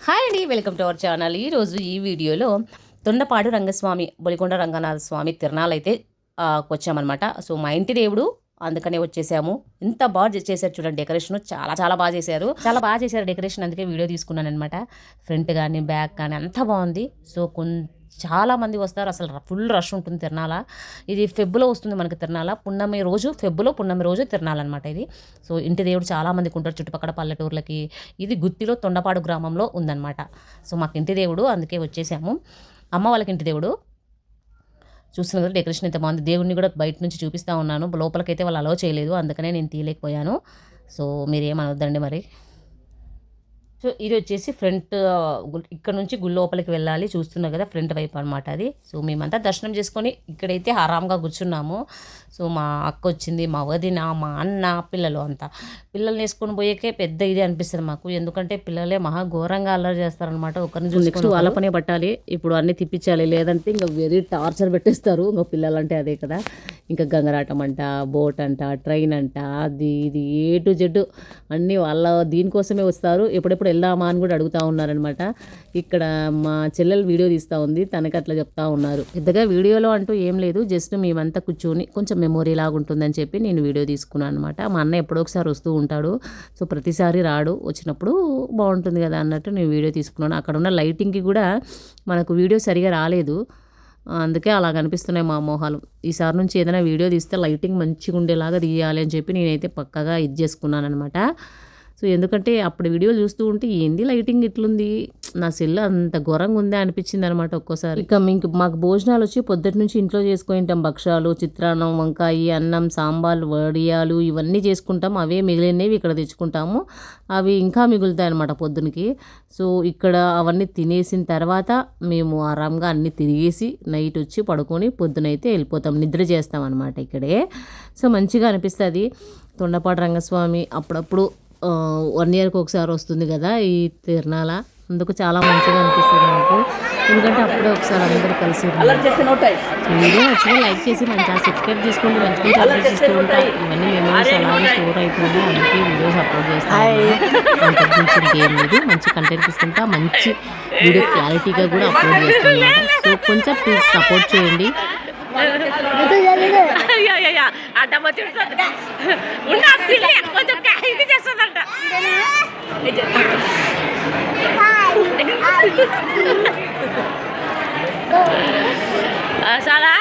Hi అండి, welcome to our channel. ఈరోజు ఈ వీడియోలో తొండపాడు రంగస్వామి బొలికొండ రంగనాథ స్వామి తిరణాలైతే వచ్చామన్నమాట. సో మా ఇంటి దేవుడు, అందుకనే వచ్చేసాము. ఇంత బాగా చేశారు చూడండి, డెకరేషన్ చాలా చాలా బాగా చేశారు. చాలా బాగా చేశారు డెకరేషన్, అందుకే వీడియో తీసుకున్నాను అనమాట. ఫ్రంట్ కానీ బ్యాక్ కానీ అంతా బాగుంది. సో చాలా మంది వస్తారు, అసలు ఫుల్ రష్ ఉంటుంది తిరణాల. ఇది ఫెబ్లో వస్తుంది మనకి తిరణాల, పున్నమి రోజు, ఫెబ్లో పున్నమి రోజు తిరణాలన్నమాట ఇది. సో ఇంటి దేవుడు చాలా మందికి ఉంటారు చుట్టుపక్కల పల్లెటూర్లకి. ఇది గుత్తిలో తొండపాడు గ్రామంలో ఉందన్నమాట. సో మాకు ఇంటి దేవుడు, అందుకే వచ్చేసాము. అమ్మ వాళ్ళకి ఇంటి దేవుడు. చూస్తున్న కదా డెకరేషన్ ఎంత బాగుంది. దేవుడిని కూడా బయట నుంచి చూపిస్తూ ఉన్నాను, లోపలికైతే వాళ్ళు అలౌ చేయలేదు, అందుకనే నేను తీయలేకపోయాను. సో మీరేమనొద్దండి మరి. సో ఇది వచ్చేసి ఫ్రంట్, ఇక్కడ నుంచి గుడి లోపలికి వెళ్ళాలి, చూస్తున్నారు కదా ఫ్రంట్ వైపు అనమాట అది. సో మేమంతా దర్శనం చేసుకొని ఇక్కడైతే ఆరాంగా కూర్చున్నాము. సో మా అక్క వచ్చింది, మా వదిన, మా అన్న, పిల్లలు అంతా. పిల్లల్ని వేసుకొని పోయేకే పెద్ద ఇది అనిపిస్తుంది మాకు, ఎందుకంటే పిల్లలే మహా ఘోరంగా అల్లరి చేస్తారనమాట. ఒకరిని చూసి నెక్స్ట్ వాళ్ళ పనే పట్టాలి, ఇప్పుడు అన్నీ తిప్పించాలి, లేదంటే ఇంకా వెరీ టార్చర్ పెట్టేస్తారు. ఇంకా పిల్లలంటే అదే కదా. ఇంకా గంగరాటం అంట, బోట్ అంట, ట్రైన్ అంట, అది ఇది ఏ టు జెడ్ అన్నీ వాళ్ళ దీనికోసమే వస్తారు. ఎప్పుడెప్పుడు వెళ్దామా అని కూడా అడుగుతూ ఉన్నారనమాట. ఇక్కడ మా చెల్లెలు వీడియో తీస్తూ ఉంది, తనకి అట్లా చెప్తా ఉన్నారు. పెద్దగా వీడియోలో అంటూ ఏం లేదు, జస్ట్ మేమంతా కూర్చొని కొంచెం మెమొరీ లాగా ఉంటుందని చెప్పి నేను వీడియో తీసుకున్నాను అనమాట. మా అన్న ఎప్పుడో ఒకసారి వస్తూ ఉంటాడు, సో ప్రతిసారి రాడు, వచ్చినప్పుడు బాగుంటుంది కదా అన్నట్టు నేను వీడియో తీసుకున్నాను. అక్కడ ఉన్న లైటింగ్కి కూడా మనకు వీడియో సరిగా రాలేదు, అందుకే అలా కనిపిస్తున్నాయి మా మోహాలు. ఈసారి నుంచి ఏదైనా వీడియో తీస్తే లైటింగ్ మంచిగా ఉండేలాగా తీయాలి అని చెప్పి నేనైతే పక్కగా ఇది చేసుకున్నాను అనమాట. సో ఎందుకంటే అప్పుడు వీడియోలు చూస్తూ ఉంటే ఏంది లైటింగ్ ఇట్లుంది, నా సెల్ అంత ఘోరంగా ఉందే అనిపించింది అనమాట ఒక్కోసారి. ఇక మాకు భోజనాలు వచ్చి పొద్దుటి నుంచి ఇంట్లో చేసుకుంటాం. భక్షాలు, చిత్రాన్నం, వంకాయ, అన్నం, సాంబార్, వడియాలు ఇవన్నీ చేసుకుంటాం. అవే మిగిలినవి ఇక్కడ తెచ్చుకుంటాము, అవి ఇంకా మిగులుతాయి అనమాట పొద్దునకి. సో ఇక్కడ అవన్నీ తినేసిన తర్వాత మేము ఆరాంగా అన్నీ తిరిగేసి నైట్ వచ్చి పడుకొని పొద్దునైతే వెళ్ళిపోతాం, నిద్ర చేస్తాం అనమాట ఇక్కడే. సో మంచిగా అనిపిస్తుంది. తొండపాడు రంగస్వామి అప్పుడప్పుడు 1 yearకి ఒకసారి వస్తుంది కదా ఈ తిరణాల, అందుకు చాలా మంచిగా అనిపిస్తుంది నాకు. ఎందుకంటే అప్పుడే ఒకసారి అందరూ కలిసి వీడియో నచ్చినా లైక్ చేసి మంచిగా సబ్స్క్రైబ్ చేసుకోండి, మంచిగా అప్లోడ్ చేస్తూ ఉంటాయి. ఇవన్నీ మెమరీస్ అలాగే స్టోర్ అయిపోయింది, అందుకే వీడియోస్ అప్లోడ్ చేస్తాను. అంతకుమించి ఏం లేదు, మంచి కంటెంట్ ఇస్తుంటా, మంచి వీడియో క్లారిటీగా కూడా అప్లోడ్ చేస్తాను. సో కొంచెం ప్లీజ్ సపోర్ట్ చేయండి. చాలా